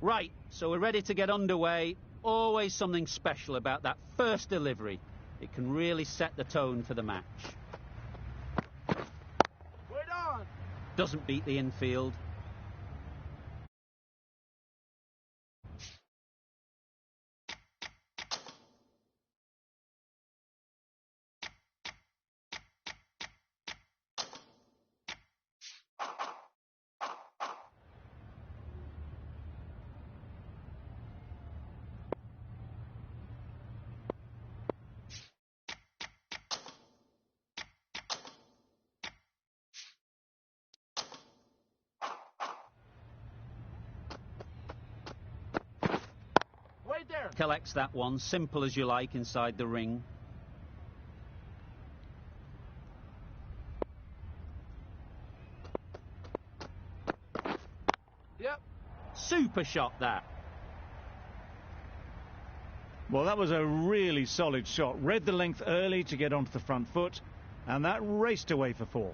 Right, so we're ready to get underway. Always something special about that first delivery. It can really set the tone for the match. Wait on! Doesn't beat the infield. Wait there! Collects that one, simple as you like, inside the ring. Yep. Super shot, that. Well, that was a really solid shot. Read the length early to get onto the front foot, and that raced away for 4.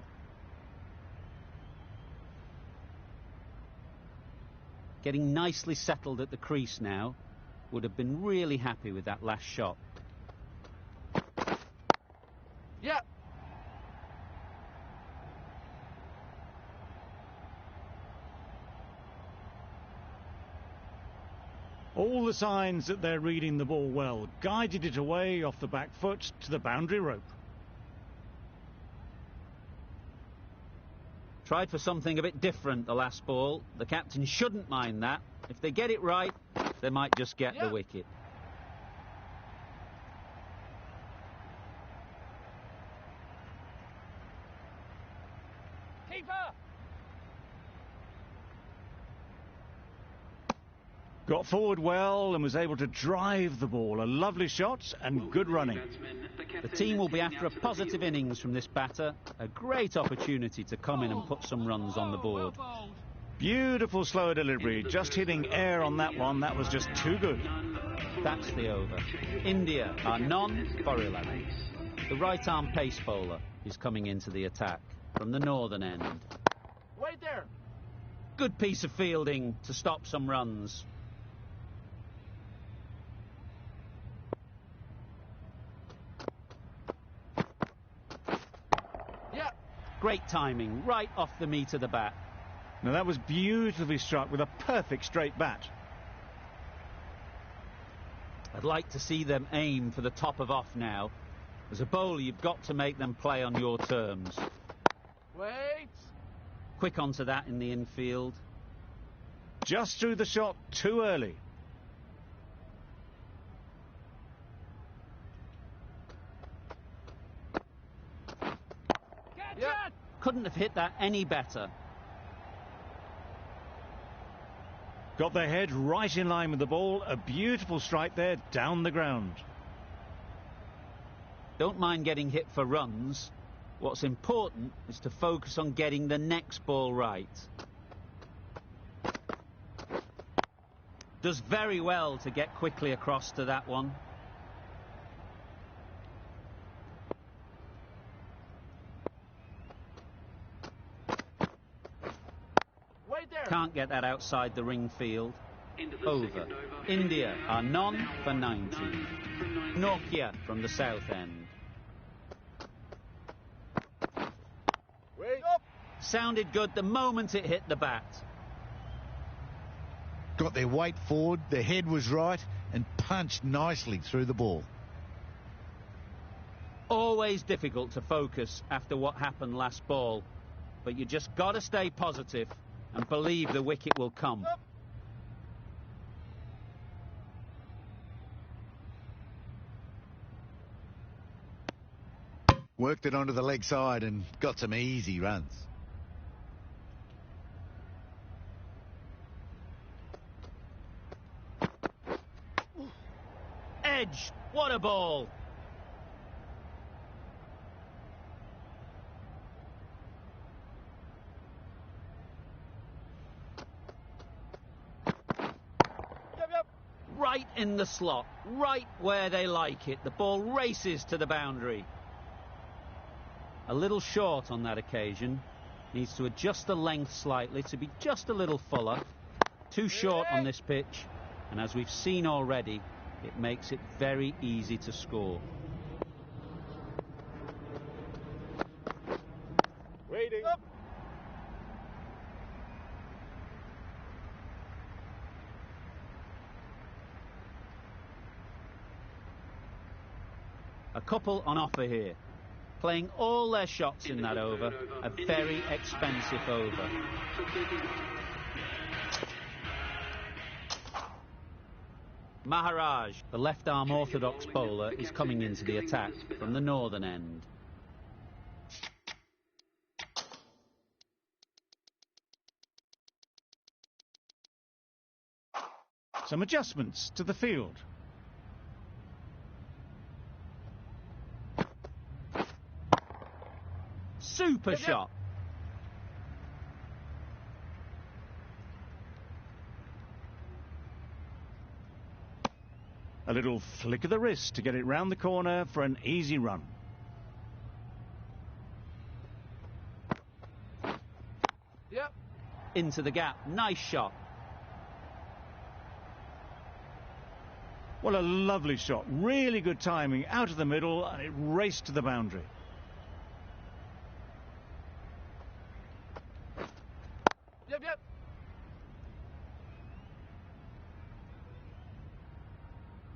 Getting nicely settled at the crease now. Would have been really happy with that last shot. Yep. All the signs that they're reading the ball well. Guided it away off the back foot to the boundary rope. Tried for something a bit different the last ball. The captain shouldn't mind that. If they get it right, they might just get the wicket. Keeper! Got forward well and was able to drive the ball. A lovely shot and good running. The team will be after a positive innings from this batter. A great opportunity to come in and put some runs on the board. Beautiful slow delivery. Just hitting air on that one. That was just too good. That's the over. India are none for 11. The right-arm pace bowler is coming into the attack from the northern end. Wait there! Good piece of fielding to stop some runs. Yep. Great timing, right off the meat of the bat. Now that was beautifully struck with a perfect straight bat. I'd like to see them aim for the top of off now. As a bowler, you've got to make them play on your terms. Wait! Quick onto that in the infield. Just threw the shot too early. Yep. Couldn't have hit that any better. Got their head right in line with the ball. A beautiful strike there down the ground. Don't mind getting hit for runs. What's important is to focus on getting the next ball right. Does very well to get quickly across to that one. Wait there! Can't get that outside the ring field. Over. India are none for 90. Nokia from the south end. Wait up! Sounded good the moment it hit the bat. Got their weight forward, their head was right, and punched nicely through the ball. Always difficult to focus after what happened last ball, but you just got to stay positive and believe the wicket will come. Worked it onto the leg side and got some easy runs. Edge, what a ball! Yep. Right in the slot, right where they like it. The ball races to the boundary. A little short on that occasion. Needs to adjust the length slightly to be just a little fuller. Too short on this pitch, and as we've seen already, it makes it very easy to score. Waiting. Up. A couple on offer here, playing all their shots in that over, a very expensive over. Maharaj, the left-arm orthodox bowler, is coming into the attack from the northern end. Some adjustments to the field. Super shot. A little flick of the wrist to get it round the corner for an easy run. Yep. Into the gap. Nice shot. What a lovely shot. Really good timing out of the middle, and it raced to the boundary. Yep.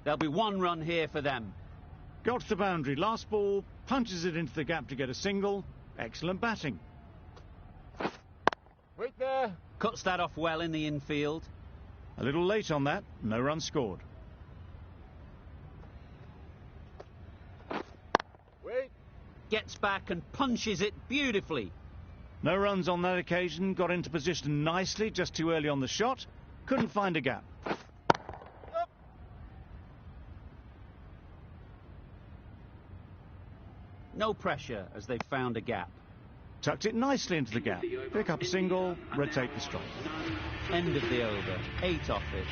There'll be one run here for them. Got to the boundary. Last ball, punches it into the gap to get a single. Excellent batting. Wait there. Cuts that off well in the infield. A little late on that. No run scored. Wait. Gets back and punches it beautifully. No runs on that occasion. Got into position nicely, just too early on the shot. Couldn't find a gap. Up. No pressure as they've found a gap. Tucked it nicely into the gap. Pick up a single, rotate the strike. End of the over. 8 off it.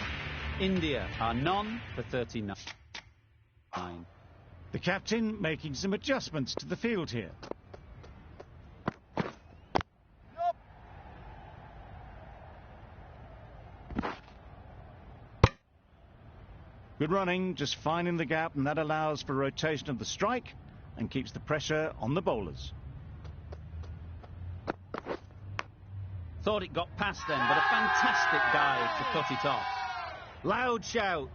India are none for 39. The captain making some adjustments to the field here. Up. Good running, just finding the gap, and that allows for rotation of the strike and keeps the pressure on the bowlers. Thought it got past them, but a fantastic dive to cut it off. Loud shout.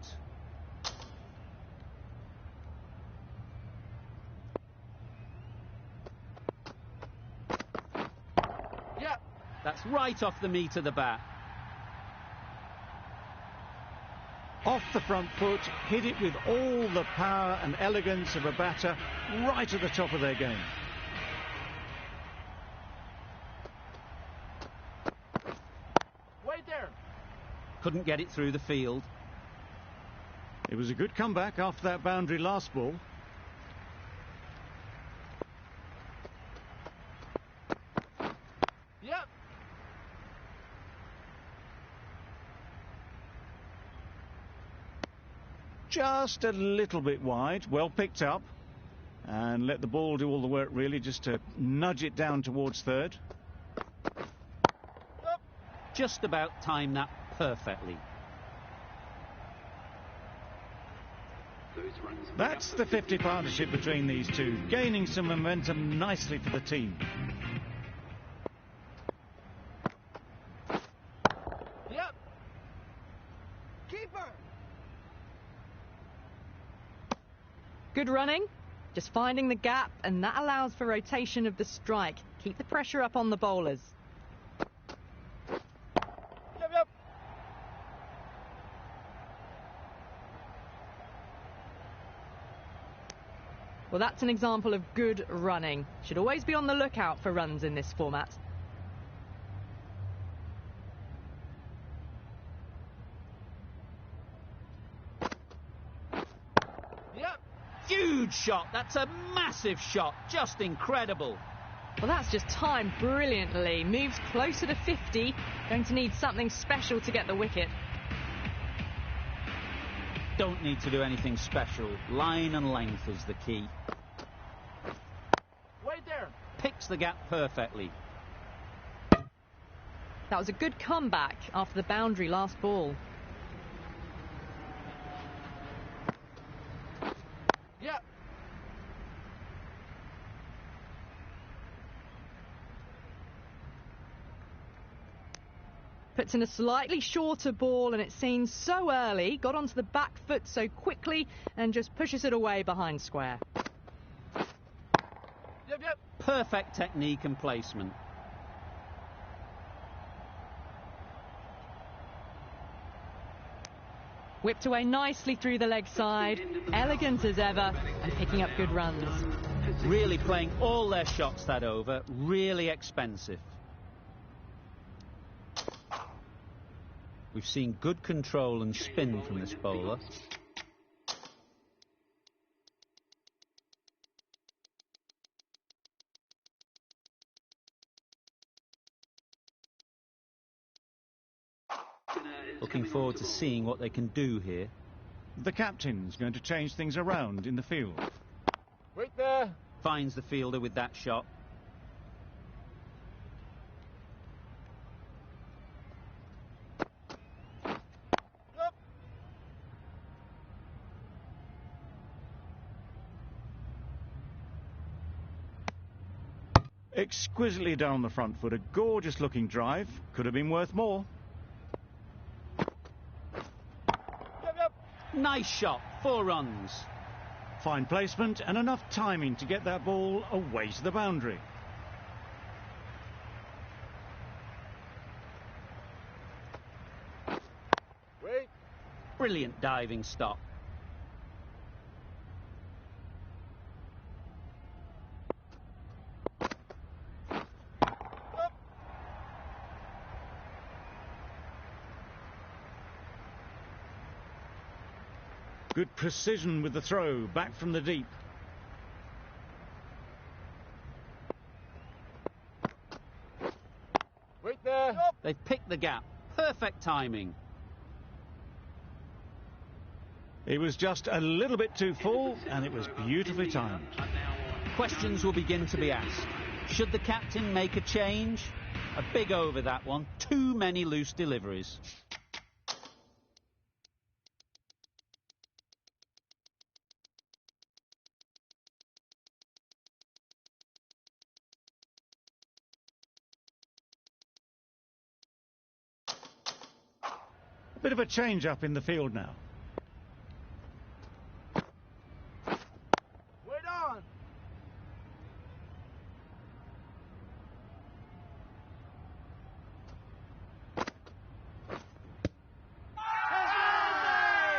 Yeah. That's right off the meat of the bat. Off the front foot, hit it with all the power and elegance of a batter, right at the top of their game. Wait there. Couldn't get it through the field. It was a good comeback after that boundary last ball. Yep. Just a little bit wide, well picked up, and let the ball do all the work really, just to nudge it down towards third. Up. Just about timed that perfectly. That's the 50 partnership between these two, gaining some momentum nicely for the team. Yep. Keeper. Good running, just finding the gap, and that allows for rotation of the strike. Keep the pressure up on the bowlers. Yep. Well, that's an example of good running. Should always be on the lookout for runs in this format. Yep. Huge shot. That's a massive shot. Just incredible. Well, that's just timed brilliantly. Moves closer to 50. Going to need something special to get the wicket. Don't need to do anything special. Line and length is the key. Wait there. Picks the gap perfectly. That was a good comeback after the boundary last ball. Yep. Puts in a slightly shorter ball, and it seems so early. Got onto the back foot so quickly and just pushes it away behind square. Yep, yep. Perfect technique and placement. Whipped away nicely through the leg side, elegant as ever, and picking up good runs. Really playing all their shots that over, really expensive. We've seen good control and spin from this bowler. Looking forward to seeing what they can do here. The captain's going to change things around in the field. Wait there. Finds the fielder with that shot. Yep. Exquisitely down the front foot, a gorgeous looking drive. Could have been worth more. Yep, yep. Nice shot, 4 runs. Fine placement and enough timing to get that ball away to the boundary. Wait. Brilliant diving stop. Yep. Good precision with the throw, back from the deep. Wait there. Yep. They've picked the gap. Perfect timing. It was just a little bit too full, and it was beautifully timed. Questions will begin to be asked. Should the captain make a change? A big over that one. Too many loose deliveries. A bit of a change up in the field now. Wait on.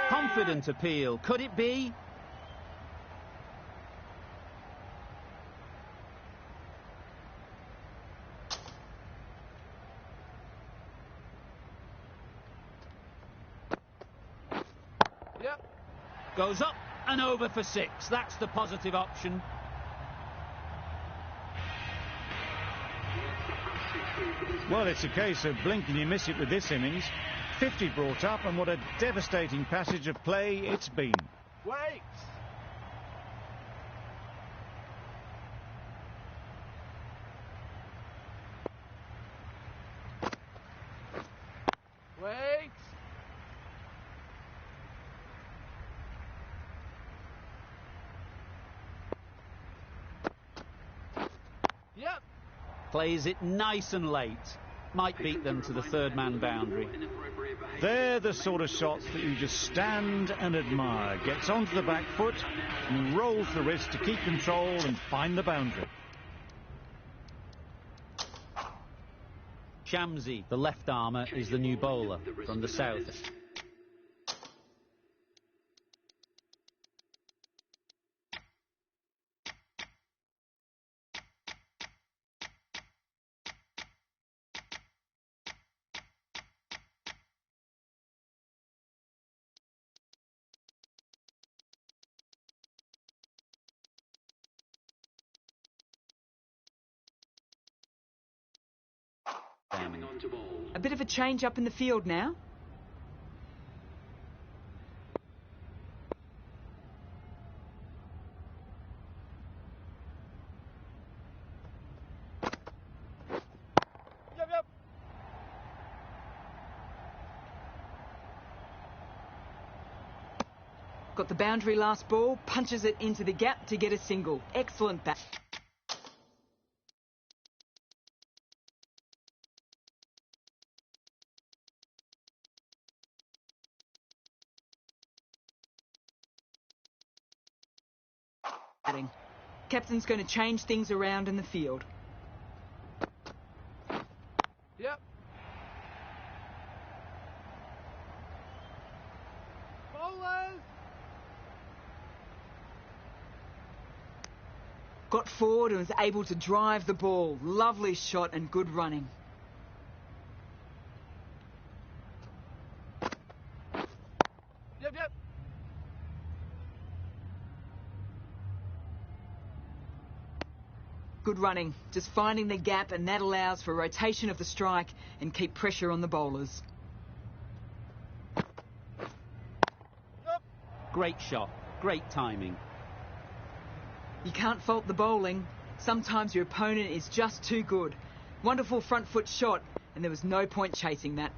Confident appeal. Could it be? Yep. Goes up and over for 6. That's the positive option. Well, it's a case of blink and you miss it with this innings. 50 brought up, and what a devastating passage of play it's been. Wait. Wait. Yep. Plays it nice and late. Might beat them to the 3rd man boundary. They're the sort of shots that you just stand and admire. Gets onto the back foot and rolls the wrist to keep control and find the boundary. Shamsi, the left armour, is the new bowler from the south. A bit of a change up in the field now. Yep, yep. Got the boundary last ball, punches it into the gap to get a single. Excellent bat. Batting. Captain's going to change things around in the field. Yep. Bowlers. Got forward and was able to drive the ball. Lovely shot and good running. Yep, yep. Good running. Just finding the gap, and that allows for rotation of the strike and keep pressure on the bowlers. Great shot, great timing. You can't fault the bowling. Sometimes your opponent is just too good. Wonderful front foot shot, and there was no point chasing that.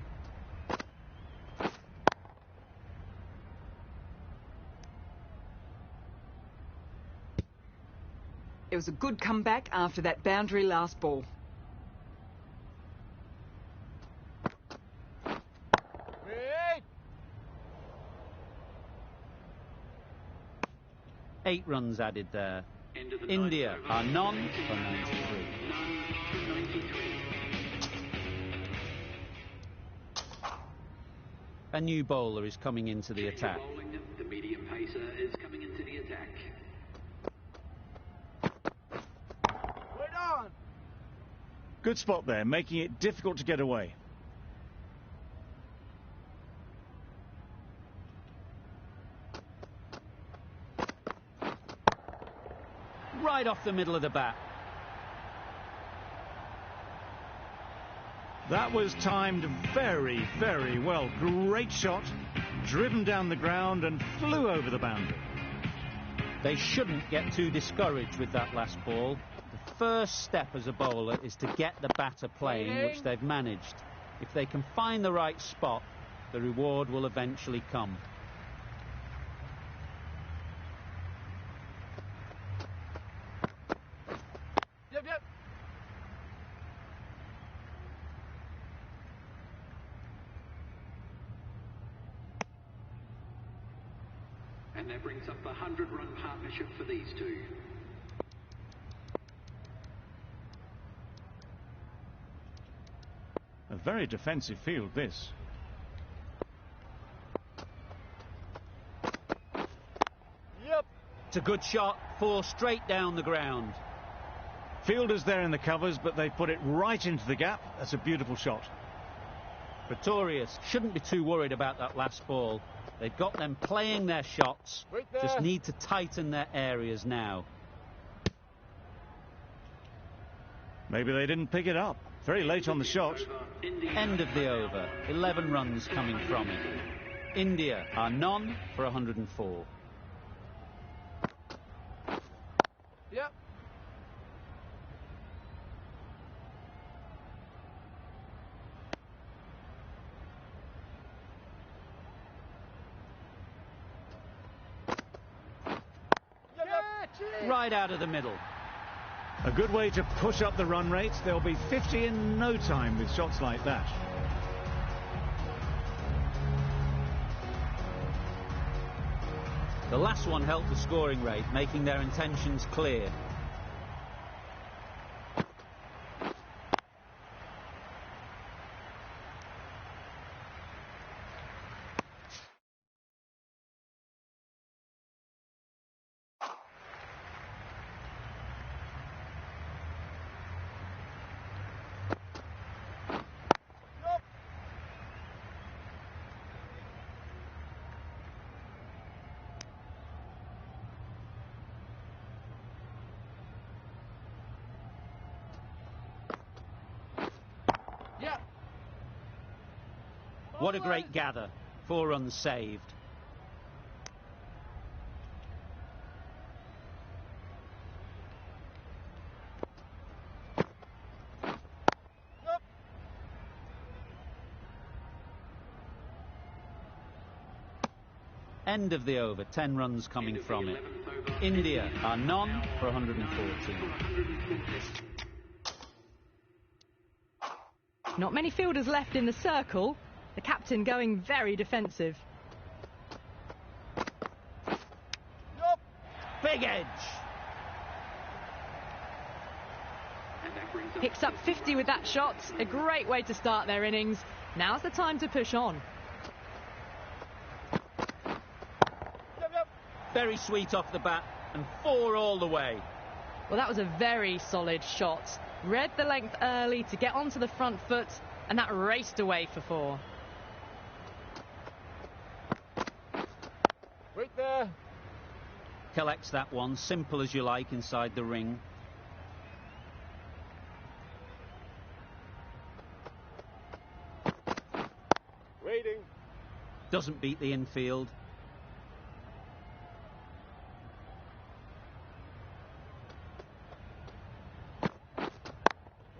It was a good comeback after that boundary last ball. Wait. 8 runs added there. India are none for 93. A new bowler is coming into the attack. The medium pacer is coming into the attack. Wait on. Good spot there, making it difficult to get away. Right off the middle of the bat. That was timed very, very well. Great shot, driven down the ground and flew over the boundary. They shouldn't get too discouraged with that last ball. The first step as a bowler is to get the batter playing, which they've managed. If they can find the right spot, the reward will eventually come. Yep, yep. And that brings up the 100-run partnership for these two. A very defensive field, this. Yep. It's a good shot, 4 straight down the ground. Fielders there in the covers, but they put it right into the gap. That's a beautiful shot. Pretorius shouldn't be too worried about that last ball. They've got them playing their shots, Wait there. just need to tighten their areas now. Maybe they didn't pick it up. Very late on the shot. End of the over, 11 runs coming from it. India are none for 104. Yep. Right out of the middle. A good way to push up the run rate. They'll be 50 in no time with shots like that. The last one helped the scoring rate, making their intentions clear. Yep. What a great gather. 4 runs saved. Yep. End of the over, 10 runs coming from it. India are none for 114. Not many fielders left in the circle. The captain going very defensive. Yup. Big edge. Picks up 50 with that shot. A great way to start their innings. Now's the time to push on. Yep. Very sweet off the bat and 4 all the way. Well, that was a very solid shot. Read the length early to get onto the front foot, and that raced away for 4. Wait there. Collects that one, simple as you like, inside the ring. Waiting. Doesn't beat the infield.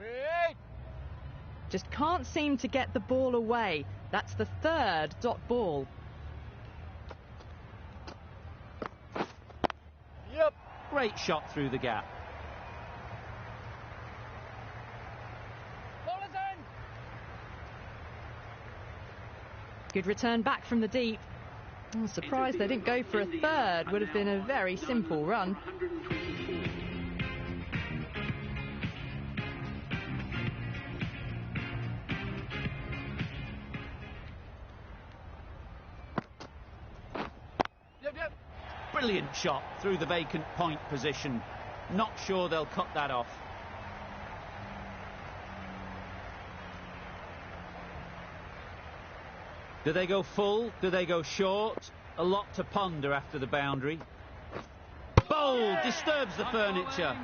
Wait. Just can't seem to get the ball away. That's the 3rd dot ball. Yep. Great shot through the gap. Ball is in. Good return back from the deep. I'm surprised they didn't go for a 3rd. Would have been a very simple run. Yep. Brilliant shot through the vacant point position. Not sure they'll cut that off. Do they go full? Do they go short? A lot to ponder after the boundary. Bold, disturbs the furniture.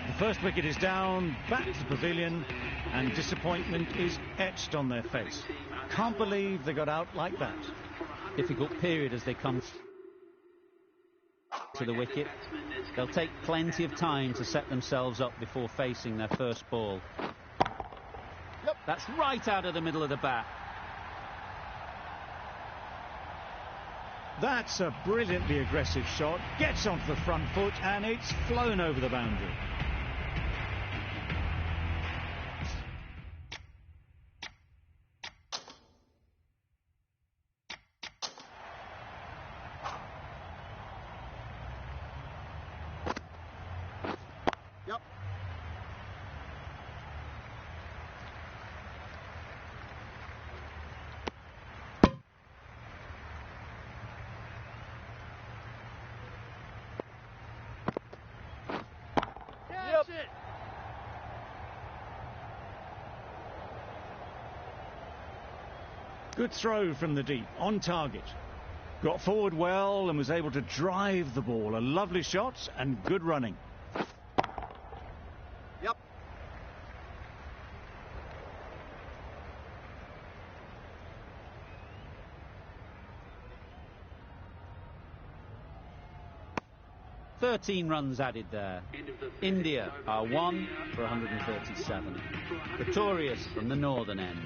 The first wicket is down, back to the pavilion, and disappointment is etched on their face. Can't believe they got out like that. Difficult period as they come to the wicket. They'll take plenty of time to set themselves up before facing their first ball. Yep. That's right out of the middle of the bat. That's a brilliantly aggressive shot, gets onto the front foot, and it's flown over the boundary. Yep. Catch it. Good throw from the deep, on target. Got forward well and was able to drive the ball. A lovely shot and good running. Yep. Thirteen runs added there. India are 1 for 137. Victorious from the northern end.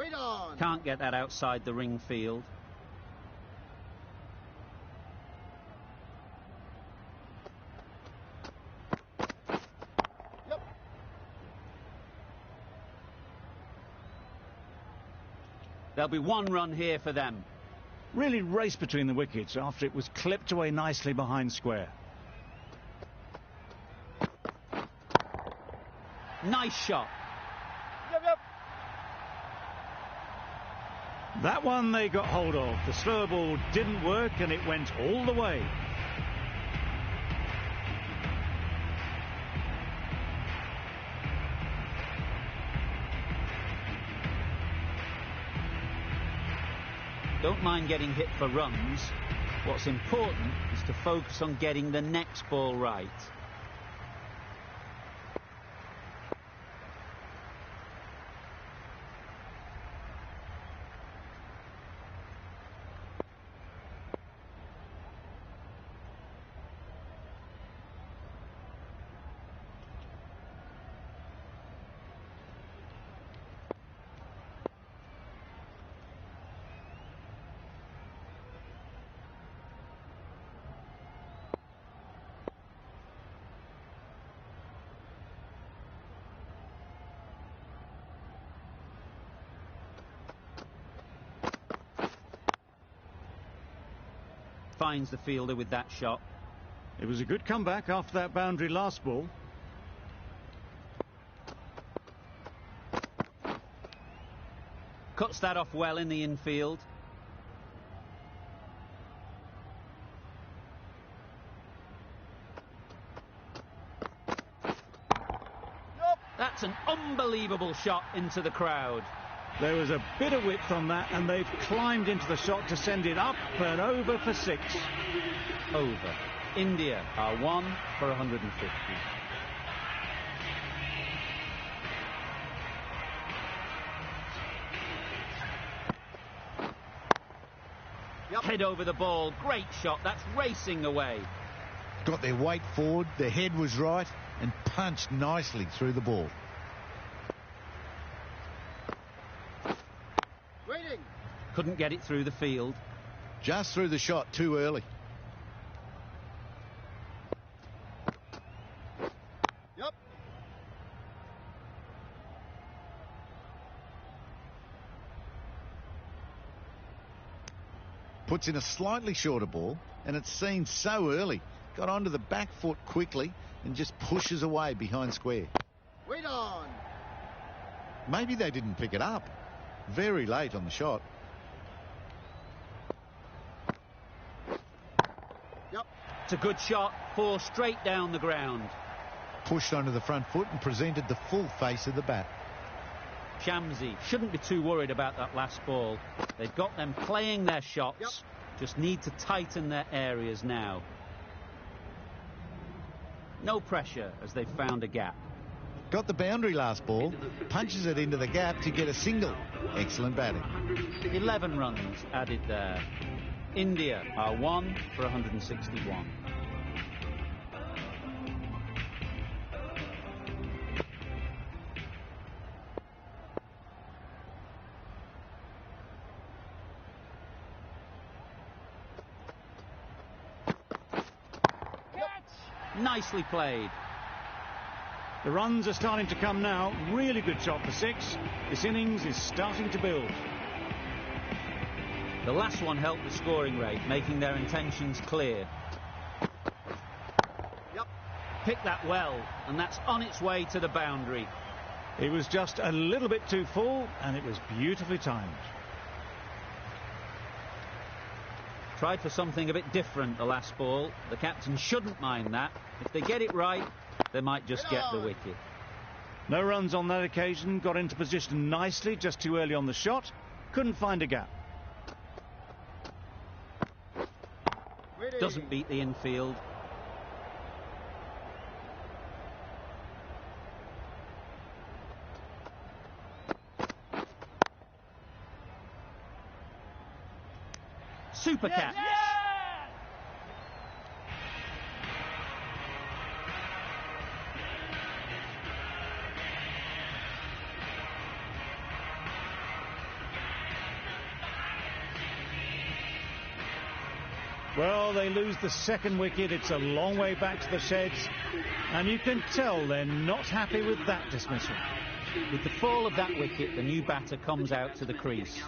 Wait on. Can't get that outside the ring field. Yep. There'll be 1 run here for them. Really raced between the wickets after it was clipped away nicely behind square. Nice shot. Yep. That one they got hold of. The slower ball didn't work and it went all the way. Don't mind getting hit for runs. What's important is to focus on getting the next ball right. Finds the fielder with that shot. It was a good comeback after that boundary last ball. Cuts that off well in the infield. That's an unbelievable shot into the crowd. There was a bit of width on that and they've climbed into the shot to send it up and over for 6. Over. India are 1 for 150. Yep. Head over the ball. Great shot. That's racing away. Got their weight forward, the head was right, and punched nicely through the ball. Waiting. Couldn't get it through the field. Just threw the shot too early. Yep. Puts in a slightly shorter ball, and it's seen so early. Got onto the back foot quickly and just pushes away behind square. Wait on. Maybe they didn't pick it up. Very late on the shot. Yep. It's a good shot. 4 straight down the ground. Pushed onto the front foot and presented the full face of the bat. Shamsi shouldn't be too worried about that last ball. They've got them playing their shots. Yep. Just need to tighten their areas now. No pressure as they've found a gap. Got the boundary last ball. Punches it into the gap to get a single. Excellent batting. 11 runs added there. India are 1 for 161. Nicely played. The runs are starting to come now. Really good shot for 6. This innings is starting to build. The last one helped the scoring rate, making their intentions clear. Yep. Picked that well, and that's on its way to the boundary. It was just a little bit too full and it was beautifully timed. Tried for something a bit different the last ball. The captain shouldn't mind that. If they get it right, they might just get the wicket. No runs on that occasion. Got into position nicely, just too early on the shot. Couldn't find a gap. Waiting. Doesn't beat the infield. Super catch. Well, they lose the second wicket. It's a long way back to the sheds. And you can tell they're not happy with that dismissal. With the fall of that wicket, the new batter comes out to the crease.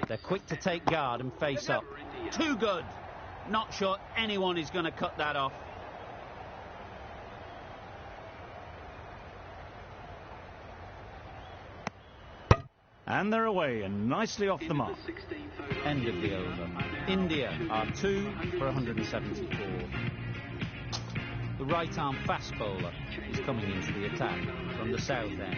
They're quick to take guard and face up. Too good. Not sure anyone is going to cut that off. And they're away and nicely off the mark. End of the over. India are 2 for 174. The right-arm fast bowler is coming into the attack from the south end.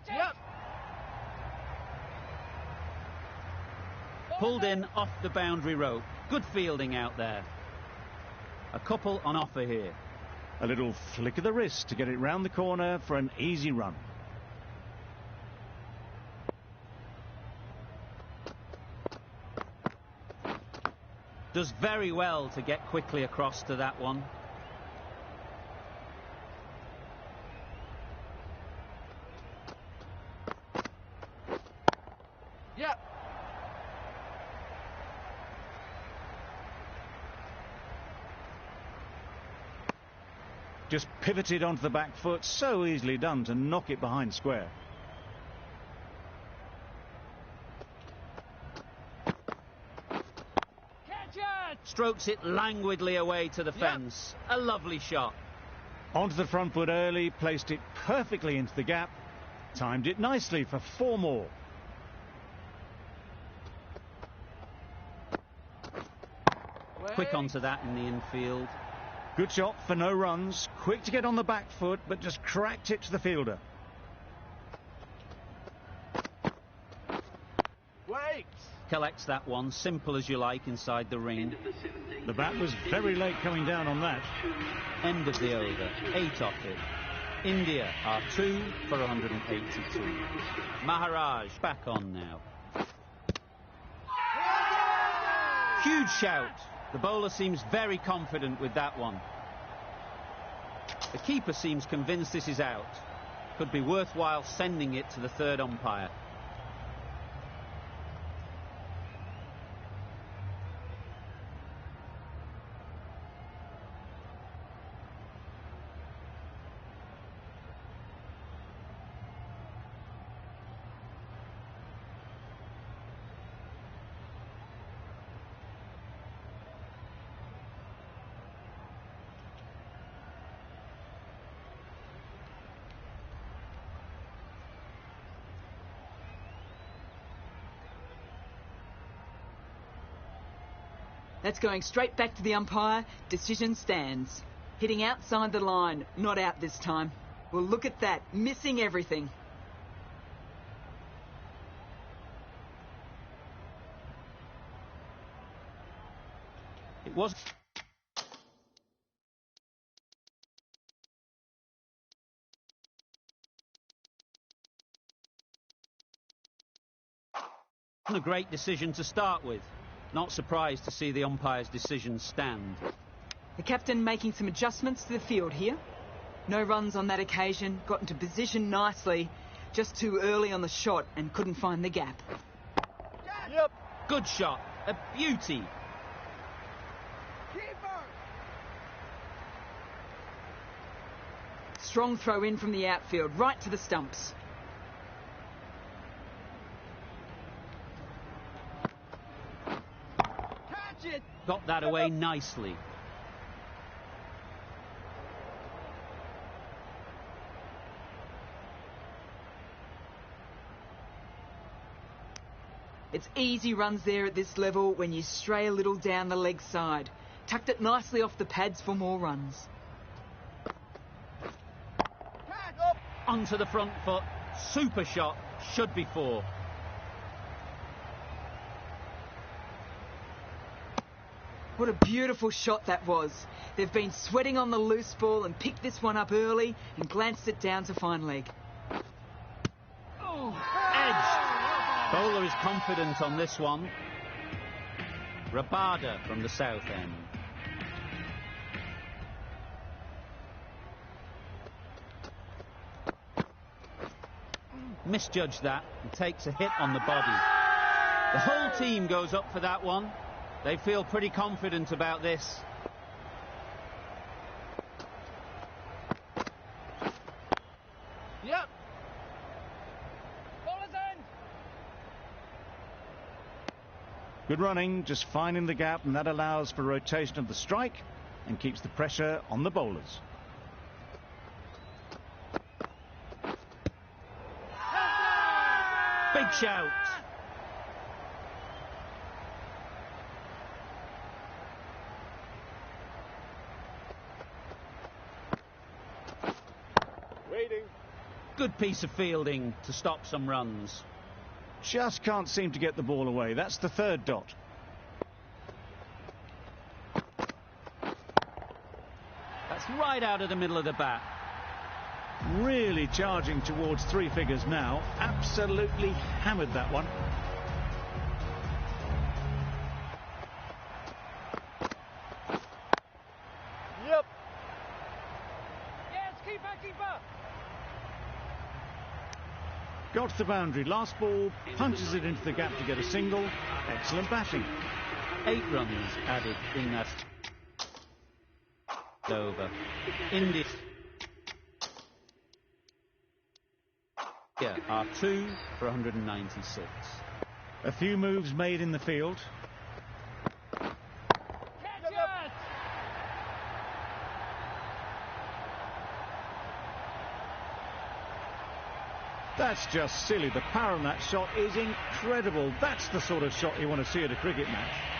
Yep. Pulled in off the boundary rope. Good fielding out there. A couple on offer here. A little flick of the wrist to get it round the corner for an easy run. Does very well to get quickly across to that one. Yep. Just pivoted onto the back foot, so easily done to knock it behind square. Strokes it languidly away to the fence. A lovely shot. Onto the front foot early, placed it perfectly into the gap, timed it nicely for 4 more. Quick onto that in the infield. Good shot for no runs, quick to get on the back foot, but just cracked it to the fielder. Wait. Collects that one, simple as you like, inside the ring. The bat was very late coming down on that. End of the over. 8 off it. India are 2 for 182. Maharaj back on now. Huge shout. The bowler seems very confident with that one. The keeper seems convinced this is out. Could be worthwhile sending it to the third umpire. That's going straight back to the umpire. Decision stands. Hitting outside the line, not out this time. Well, look at that, missing everything. It was... a great decision to start with. Not surprised to see the umpire's decision stand. The captain making some adjustments to the field here. No runs on that occasion, got into position nicely, just too early on the shot and couldn't find the gap. Yep. Good shot. A beauty. Keeper. Strong throw in from the outfield, right to the stumps. Catch it. Got that away nicely. It's easy runs there at this level when you stray a little down the leg side. Tucked it nicely off the pads for more runs. Catch up. Onto the front foot. Super shot. Should be 4. What a beautiful shot that was. They've been sweating on the loose ball and picked this one up early and glanced it down to fine leg. Edge. Bowler is confident on this one. Rabada from the south end. misjudged that and takes a hit on the body. The whole team goes up for that one. They feel pretty confident about this. Yep. Bowler's in. Good running, just finding the gap, and that allows for rotation of the strike and keeps the pressure on the bowlers. Big shout. Waiting. Good piece of fielding to stop some runs. Just can't seem to get the ball away. That's the third dot. That's right out of the middle of the bat. Really charging towards three figures now. Absolutely hammered that one. Yep. Yes, keeper, keeper. Got to the boundary. Last ball, punches it into the gap to get a single. Excellent batting. 8 runs added in that over. India are 2 for 196. A few moves made in the field. Catch it. That's just silly. The power on that shot is incredible. That's the sort of shot you want to see at a cricket match.